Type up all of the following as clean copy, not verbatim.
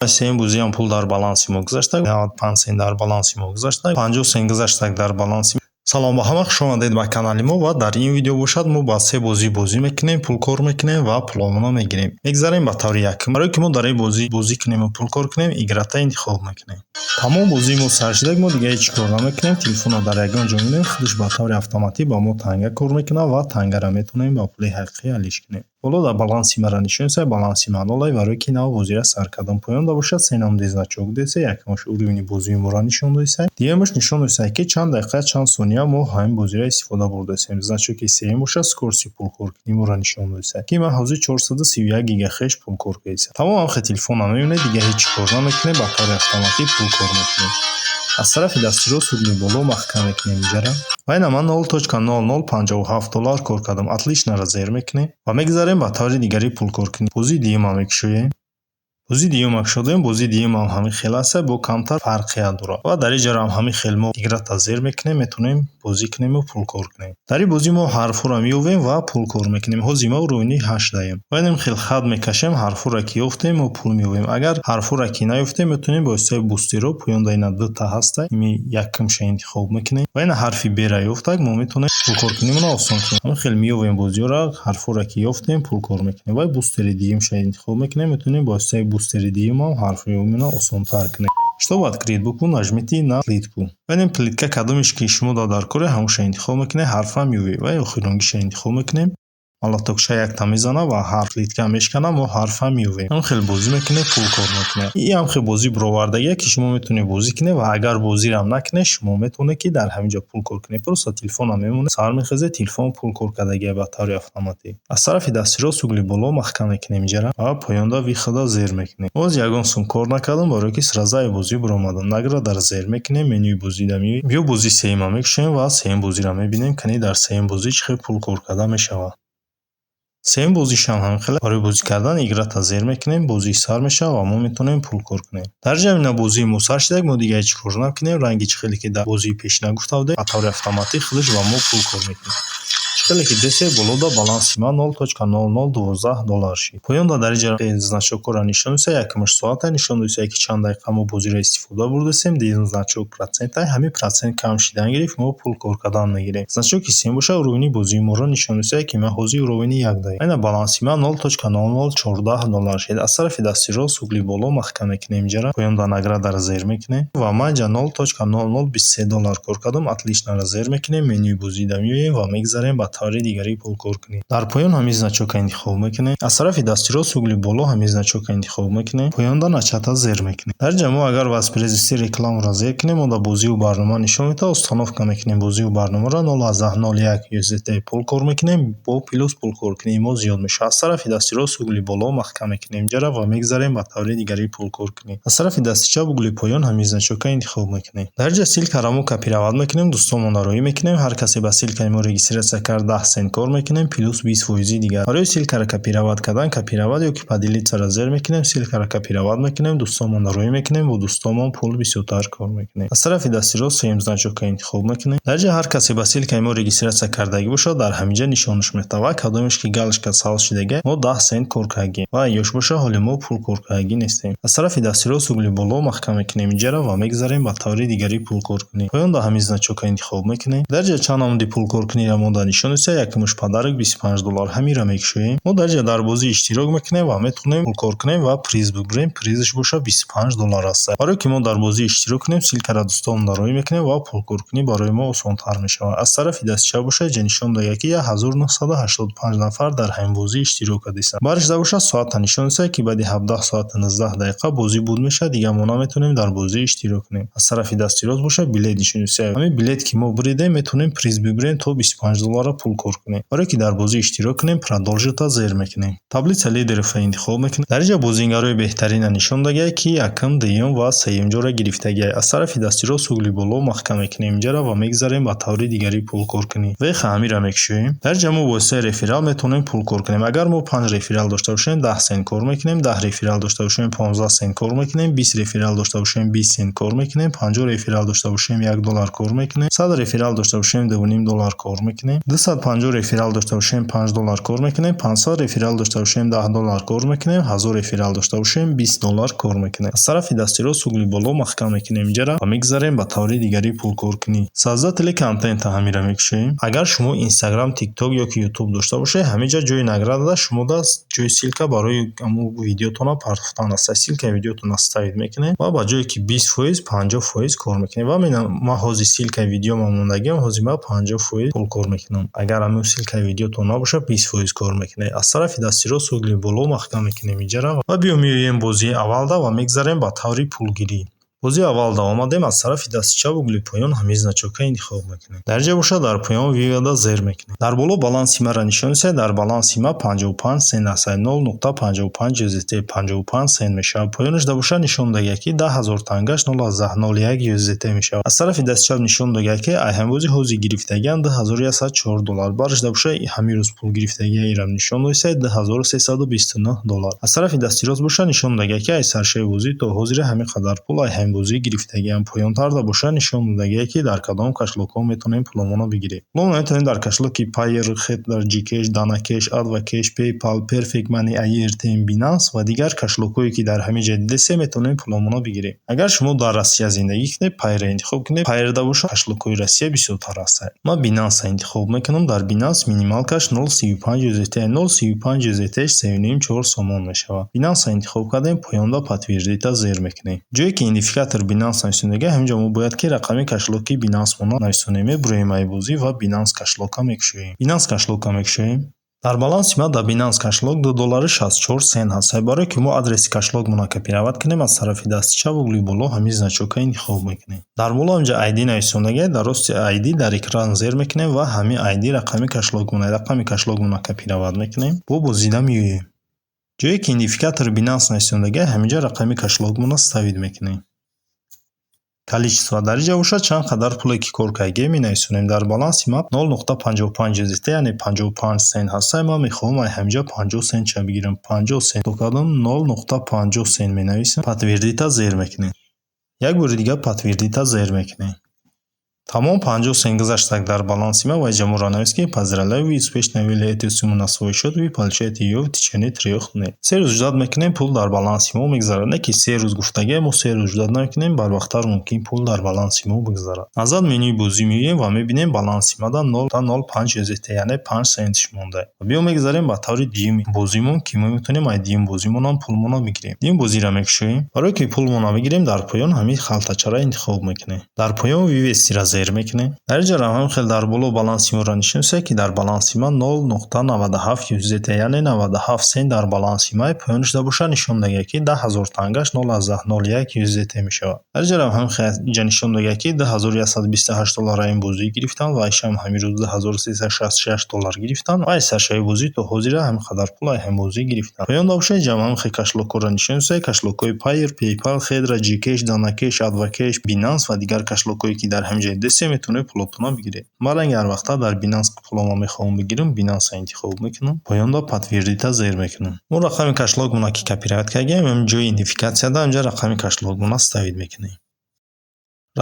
3 бузиам пул дар баланси мо гузашта, 95 сент дар баланси мо гузашта, 50 сент гузаштак дар баланси. Салом ба ҳама, хуш омадед ба канали мо ва дар ин видео бошад мо ба се бозӣ бозӣ мекунем, пулкор мекунем ва пуломона мегирем. Мегзарем ба таври якум. Барои ки мо дар ин бозӣ кунем ва пулкор кунем, играта интихоб мекунем. Тамом бозии мо сар шудак, мо дига ҳеҷ кор намекунем. Телефонро дар ягон ҷо мебинем, худаш ба таври автоматӣ ба мо танга кор мекунад ва тангара метавонем ба пули ҳақиқӣ ҳалиш кунем. Боло дар баланси мара нишон десай, баланси мадолай барои ки нав бозира сар кардам. Поёнда бошад се намуди значок десай, якумаш уровни бозии моро нишон десай. Дуюмаш нишон десай ки чанд дақиқа, чанд сония мо ҳамин бозира истифода бурдасем. Значоки сеюм бошад скорости пулкор кунимро нишон десай. Ки ман ҳозир 431 гигахеш пулкор кардам. Тамом ҳамхе телефонам мебинед, дига ҳеҷ кор намекунем, ба таври автоматик пулкор мекунем. Аз тарафи дасти рост угли боло маҳкам мекунем инҷара. Ва ина ман $0.0057 кор кардам. Отличнара зер мекунем ва мегзарем ба таври дигари пулкор кунем. Бозии дуюмам мекушоем. бозии дуюмак шудем. бозии дуюмам ҳамин хел аст, бо камтар фарқият дорад. Ва дар ин ҷара ҳамин хел мо играта зер мекунем, метавонем бозӣ кунем ва пулкор кунем. Дар ин бозӣ мо ҳарфҳоро меёбем ва пулкор мекунем. Ҳозир мо уровни 8 даем. Ва ин хел хат мекашем, ҳарфҳоро ки ёфтем мо пул меёбем. Агар ҳарфҳоро ки наёфтем, метавонем бо воситаи бустеро, поёнда ина дута ҳаста, ими якумша интихоб мекунем. Ва ина ҳарфи бера ёфтак, мо метавонем пулкор кунимро осон кунем. Ҳамин хел меёбем бозиҳоро, ҳарфҳоро ки ёфтем пулкор мекунем. Ва бустери дуюмша интихоб мекунем, метавонем бо воситаи бустери дуюмам ҳарфҳоямона осонтар кунем. Чтобы открыть букву, нажмите на плитку. Ва ин плитка кадомиш ки шумо дар кори ҳамонша интихоб мекунем, ҳарфа меёбем. Ва охиронгиша интихоб мекунем. Малатокша якта мезанам ва ҳарф плитка мешканам, мо ҳарфа меёбем. ҳам хел бозӣ мекунем, пулкор мекунем. ин ҳам хел бозӣ баровардагие ки шумо метавонед бозӣ кунед ва агар бозирам накунед, шумо метавонед ки дар ҳамин ҷо пулкор кунед. Просто телефонам мемонад, сар мехезед, телефон пулкор кардагие ба таври автоматик. Аз тарафи дасти рост угли боло маҳкам мекунем инҷара ва поёнда вихода зер мекунем. Боз ягон сум кор накардам, барои ки сразу бозӣ баромадам. Награ дар зер мекунем, менюи бозида меёбем. Биё бозии сеюма мекушем ва сеюм бозиро мебинем, кани дар сеюм бозӣ чӣ хел пулкор карда мешавад. Сеюм бозишам ҳам хел барои бозӣ кардан играта зер мекунем, бозӣ сар мешавад ва мо метавонем пулкор кунем. Дар ҷамъи бозии мо сар шудак, мо дига ҳеҷ кор накунем. Ранги чӣ хеле ки дар бозии пешина гуфта будем, ба таври автоматик худаш ба мо пулкор мекунад. Чӣ хеле ки десед, болода баланси ман $0.0012 шид. Поёнда дар ин ҷара значокҳоро нишон десай, якумаш соата нишон десай ки чанд дақиқа мо бозиро истифода бурдасем. Дуюм значок процентай, ҳамин процент кам шидан гирифт, мо пулкор кардан мегирем. Значоки сеюм боша, уровни бозии моро нишон десай ки ман ҳозир уровни 1 даем. Ина баланси ман $0.0014 шид. Аз тарафи дасти рост угли боло маҳкам мекунем инҷара. Поёнда награ дар зер мекунем ва ман ҷа $0.0023 кор кардам. Отличнара зер мекунем, менюи бозида меёбем ва мегзарем ба таври дигари пулкор кунем. Дар поён ҳамин значока интихоб мекунем. Аз тарафи дасти рост угли боло ҳамин значока интихоб мекунем. Поёнда начата зер мекунем. Дар ҷа мо агар воспроизвести рекламаро зер кунем, мо дар бозию барнома нишон мета, установка мекунем бозию барномаро 0.01 USDT пулкор мекунем, бо плюс пулкор кунем мо зиёд мешавад. Аз тарафи дасти рост угли боло маҳкам мекунем инҷара ва мегзарем ба таври дигари пулкор кунем. Аз тарафи дасти чап угли поён ҳамин значока интихоб мекунем. Дар ҷа силкаро мо копировать мекунем, дӯстонмонро роӣ мекунем. Ҳар касе ба силкаи мо регистратсия кард 10 сент кор мекунем, плюс 20% дигар. Барои силкаро копировать кардан, копировать ёки падилитсаро зер мекунем, силкаро копировать мекунем, дӯстонмонро роӣ мекунем, бо дӯстонмон пул бисёртар кор мекунем. Аз тарафи дасти рост сеюм значока интихоб мекунем. Дар ҷа ҳар касе ба силкаи мо регистратсия кардагӣ бошад, дар ҳамин ҷа нишонаш метавад. Кадомиш ки галочка сабз шудагӣ, мо 10 сент кор кардагӣ ва ёш боша, ҳоли мо пул кор кардагӣ нестем. Аз тарафи дасти рост угли боло маҳкам мекунем инҷара ва мегзарем ба таври дигари пул кор кунем. поёнда ҳамин значока интихоб мекунем. дар ҷа чанд намуди пулкор куниро мо дар нишон десай, якумаш подарок $25. ҳамиро мекушоем. мо дар ҷа дар бозӣ иштирок мекунем ва метавонем пулкор кунем ва приз бигирем. призш боша $25 аст. барои ки мо дар бозӣ иштирок кунем, силкаро дӯстонмонро роӣ мекунем ва пулкор кунӣ барои мо осонтар мешавад. аз тарафи дасти чап боша, ҷа нишон дага ки 1985 нафар дар ҳамин бозӣ иштирок карданд. баришда боша, соата нишон десай ки баъди 17 соат 19 дақиқа бозӣ буд мешавад, дига мо наметавонем дар бозӣ иштирок кунем. аз тарафи дасти рост боша, билет нишон десай. ҳамин билет ки мо буридем, метавонем приз бигирем то $25 пулкор кунем. барои ки дар бозӣ иштирок кунем, продолжита зер мекунем. таблица лидеров интихоб мекунем. дар ҷа бозингарои беҳтарина нишон дагие ки якум, дуюм ва сеюм ҷора гирифтагие. аз тарафи дасти рост угли боло маҳкам мекунем инҷара ва мегзарем ба таври дигари пулкор кунем. веха ҳамира мекушоем. дар ҷа мо воситаи реферал метавонем пулкор кунем. агар мо 5 реферал дошта бошем, 10 сент кор мекунем. 10 реферал дошта бошем, 15 сент кор мекунем. 20 реферал дошта бошем, 20 сент кор мекунем. 50 реферал дошта бошем, $1 кор мекунем. 100 реферал дошта бошем, $2.5 кор мекунем. 200 550 реферал дошта бошем $5 кор мекунем, 500 реферал дошта бошем $10 кор мекунем, 1000 реферал дошта бошем $20 кор мекунем. аз тарафи дасти рост угли боло маҳкам мекунем инҷара ва мегзарем ба таври дигари пулкоркунӣ. Создатели контента ҳамира мекушем. агар шумо Instagram, TikTok ё ки YouTube дошта бошед, ҳамиҷа ҷои награда шумо даст ҷои силка барои видеотона партофтан аст. Силкаи видеотон ставид мекунем ва ба ҷое ки 20%, 50% кор мекунем. ва ман ҳозир силкаи видео мондагиам, ҳозир ба 50% пул кор мекунам. агар ҳамин силкаи видеотон набоша 20% кор мекунем. аз тарафи дасти рост угли боло маҳкам мекунем инҷара ва биёем бозии аввалда ва мегзарем ба таври пулгирӣ. бозии аввалда омадем. аз тарафи дасти чап угли поён ҳамин значокка интихоб мекунем. дар ҷа боша дар поён вивада зер мекунем. дар боло баланси мара нишон месаҳед. дар баланси ма 55 сент аст. 0.55 USDT 55 сент мешавад. поёнаш да боша нишон дагия ки 10000 тангаш 0.01 USDT мешавад. аз тарафи дасти чап нишон дагия ки айҳамбози ҳозир гирифтагиам $2104. бараш да боша ҳамин рӯз пул гирифтагия ирам нишон досед $2329. аз тарафи дасти рост боша нишон дагия ки ай саршаи бозӣ то ҳозир ҳамин қадар пул бозӣ гирифтагиам. поёнтар да боша нишон додагие ки дар кадом кашлокҳо метавонем пуломона бигирем. пуломона метавонем дар кашлоки Payeer, Xetra, Gcash, Danacash, Advocash, PayPal, Perfect Money, Airtime, Binance ва дигар кашлокҳое ки дар ҳамин ҷо дидасе метавонем пуломона бигирем. агар шумо дар Россия зиндагӣ кунед, Payeer интихоб кунед. Payeer да боша кашлокҳои Россия бисёртар аст. ман Binance интихоб мекунам. дар Binance минимал каш 0.35 USDT 0.35 USDT 3.4 сомон мешавад. Binance интихоб кардем. поёнда подтверждита зер мекунем. ҷое ки идентификатор Binance нависондага ҳаминҷо мо бояд ки рақами кашлоки Binance мона нависонем. мебуроем ай бозӣ ва Binance кашлока мекушоем. Binance кашлока мекушоем. дар баланси ма дар Binance кашлок $2.64 ҳаст. барое ки мо адреси кашлокмона копировать кунем, аз тарафи дасти чап угли боло ҳамин значокка интихоб мекунем. дар боло ҳамҷа ID нависондага дар рости ID дар экран зер мекунем ва ҳамин ID рақами кашлокмона копировать мекунем. бо бозида меоем. ҷое ки идентификатор Binance нависондага ҳаминҷа рақами кашлокмона ставид мекунем. количество дар ин ҷо боша чанд қадар пуле ки кор кардагӣ менависонем. дар баланси ма 0.55 USDT яъне 55 сент ҳаст. ман мехоҳам ай ҳамҷа 50 сентча бигирам. 50 сент то кардам 0.50 сент менависам. подтвердита зер мекунем. як бори дигар подтвердита зер мекунем. тамом 50 сент гузаштак дар баланси ма ва ҷамора навист ки пазиралави успешно вели эти сумму на свой счет вы получаете её в течение 3 дней. 3 рӯз ҷудат мекунем, пул дар баланси мо мегзарад. не ки 3 рӯз гуфтагӣ мо 3 рӯз ҷудат намекунем, барвақттар мумкин пул дар баланси мо бигзарад. назад менюи бозӣ меоем ва мебинем баланси ма дар 0.05 USDT яъне 5 сентиш монда. биё мегзарем ба таври дуюми бозимон ки мо метавонем ай дуюм бозимонам пулмона бигирем. дуюм бозиро мекушоем. барое ки пулмона бигирем, дар поён ҳамин халтачара интихоб мекунем. дар поён вивестира зер мекунем. дар ҷара ҳам хел дар боло баланси моро нишон месаҳад ки дар баланси ма 0.97 USDT яъне 97 сент дар баланси ма. поёнаш да боша нишон дагия ки 10000 тангаш 0.01 USDT мешавад. дар ҷара ҳам хел ҷа нишон дагия ки $2128 ин бозӣ гирифтам ва айшам ҳамин рӯз $1366 гирифтам. ва ай саршаи бозӣ то ҳозира ҳамин қадар пул ай ҳам бозӣ гирифтам. поён да боша ҷамъ ҳам хел кашлокҳоро нишон месаҳад. кашлокҳои Payeer, PayPal, Xetra, Gcash, Danacash, Advocash, Binance ва дигар кашлокҳое ки дар ҳамин ҷо дидасе метавонем пулотона бигирем. ман ягар вақта дар Binance пулома мехоҳам бигирам, Binance интихоб мекунам. поёнда подтвердита зер мекунам. мо рақами кашлокмона ки копировать кардагем, ҳамин ҷои идентификатсияда ҳамҷа рақами кашлокмона ставид мекунем.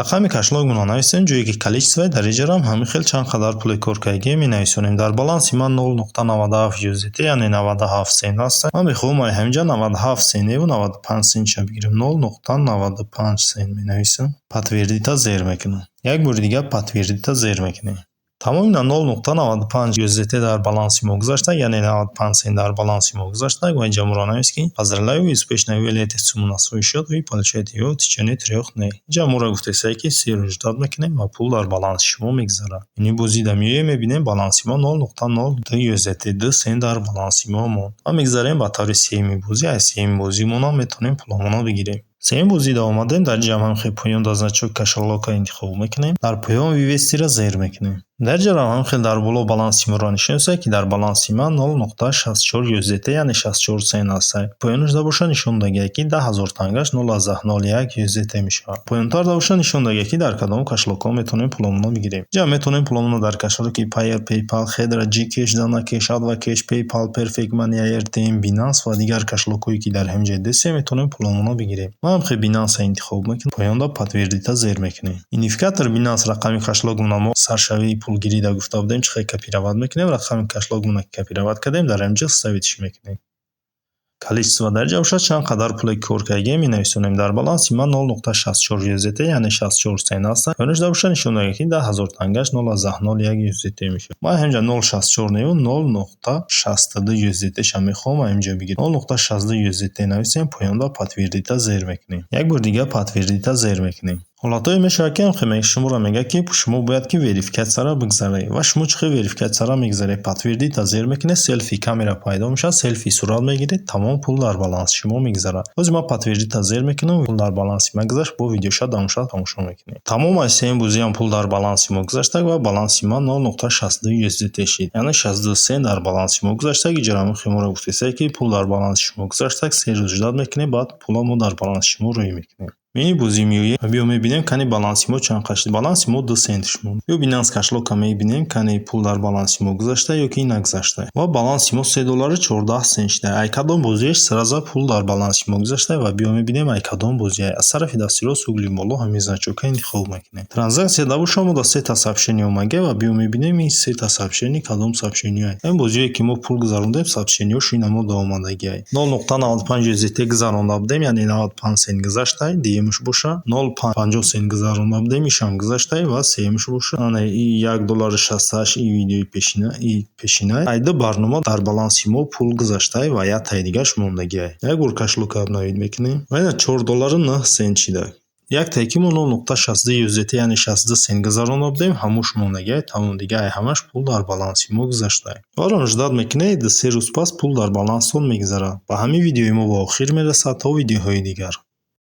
рақами кашлокмона нависем. ҷое ки количествои дар иҷарам ҳамин хел чанд қадар пуле кор кардагӣ менависонем. дар баланси ман 0.97 USDT яъне 97 сент аст. ман мехоҳам ай ҳамҷа 97 сенту 95 сентша бигирам. 0.95 сент менависам. подтвердита зер мекунам. як бори дигар подтвердита зер мекунем. тамоми 0.95 USDT дар баланси мо гузаштак, яъне 95 сент дар баланси мо гузаштак ва инҷа моро навист ки поздравляю, успешно ввели эти сумму на свой счет, вы получаете её в течение 3 дней. инҷа моро гуфтесае ки 3 рӯз ҷудат мекунем ва пул дар баланси шумо мегзарад. ини бозида меоем, мебинем баланси мо 0.02 USDT 2 сент дар баланси мо монд. ва мегзарем ба таври сеюми бозӣ. ай сеюми бозимонам метавонем пуломона бигирем. сеюм бозида омадем. дар ҷамъ ҳам хел поён да значок кашлока интихоб мекунем. дар поён вивестира зер мекунем. дар ҷара ҳам хел дар боло баланси моро нишон месаҳад ки дар баланси ман 0.64 USDT яъне 64 сент аст. поёнаш да боша нишон дагия ки 10000 тангаш 0.01 USDT мешавад. поёнтар да боша нишон дагия ки дар кадом кашлокҳо метавонем пуломона бигирем. ҷа метавонем пуломона дар кашлоки Payeer, PayPal, Xetra, Gcash, Danacash, Advocash, PayPal, Perfect Money, Airtime, Binance ва дигар кашлокҳое ки дар ҳамин ҷо дидасе метавонем пуломона бигирем. ман хел Binance интихоб мекунам. поёнда подтвердита зер мекунем. идентификатор Binance рақами кашлокмона мо саршавии пулгирӣ гуфта будем чихе копировать мекунем, рақами кашлогмона копировать кардем, дар инҷо советиш мекунем. Количество дарҷа бошад чанд қадар пуле кор кардагем менависонем. Дар баланси ман 0.64 USDT яъне 64 сент аст. Ёниш дар нишон додааст ки 10,000 тангаш 0,01 USDT мешавад. Ман ҳаминҷа 0.64 неву 0.62 USDT ша мехоҳам ҳаминҷа бигирам. 0.62 USDT нависем, поёнда подтвердита зер мекунем. Як бор дига подтвердита зер мекунем. ҳолатое мешавад ки ҳамхи шуморо мегӯяд ки шумо бояд ки верификатсияро бигзаред ва шумо чихе верификатсияро мегзаред. Подтвердита зер мекунед, селфи камера пайдо мешавад, селфи сурат мегиред, тамом пул дар баланси шумо мегзарад. ҳозир ман подтвердита зер мекунам, пул дар баланси ман гузашт, бо видеоша дамоша тамошо мекунем. Тамом аз сеюм бозиам пул дар баланси мо гузаштаг ва баланси ман 0.62 USDT шид, яъне 62 сент дар баланси мо гузаштаг. Иҷорамухи моро гуфтесае ки пул дар баланси шумо гузаштаг, 3 рӯз ждат мекунем, баъд пула мо дар баланси шумо рӯй мекунем. Мени бозӣ меояд ва биё мебинем кани баланси мо чанд қашид. Баланси мо 2 сентиш монд. Ё Binance кашлока мебинем кани пул дар баланси мо гузашта ё ки нагузашта. Ва баланси мо $3.14 сент. Ай кадом бозиеш сразу пул дар баланси мо гузашта ва биё мебинем ай кадом бозия. Аз тарафи дасти рост угли боло ҳамин значока интихоб мекунем. Транзаксия дабоша мо да 3 та сообщение омага ва биё мебинем ин 3 та сообщение кадом сообщение. Ин бозие ки мо пул гузарондем сообщениёш ин мо да омадагиай. 0.95 USDT гузаронда будем, яъне 95 сент гузашта. Муш боша 0.50 сент гузаронда будем, ишам гузаштай ва сеюмш боша ана $1.68 и видеои пешина айда барнома дар баланси мо пул гузаштай ва як таи дигаш мондагиай. Як бор кашлока обновид мекунем ва ина $4.9 сент шида. Як таи ки мо 0.62 USDT яъне 62 сент гузаронда будем, ҳамуш мондагиай. Тамом дигаи ҳамаш пул дар баланси мо гузаштай. Орам ждат мекунед, 3 рӯз пас пул дар баланстон мегзарад. Ба ҳамин видеои мо ба охир мерасад. То видеоҳои дигар.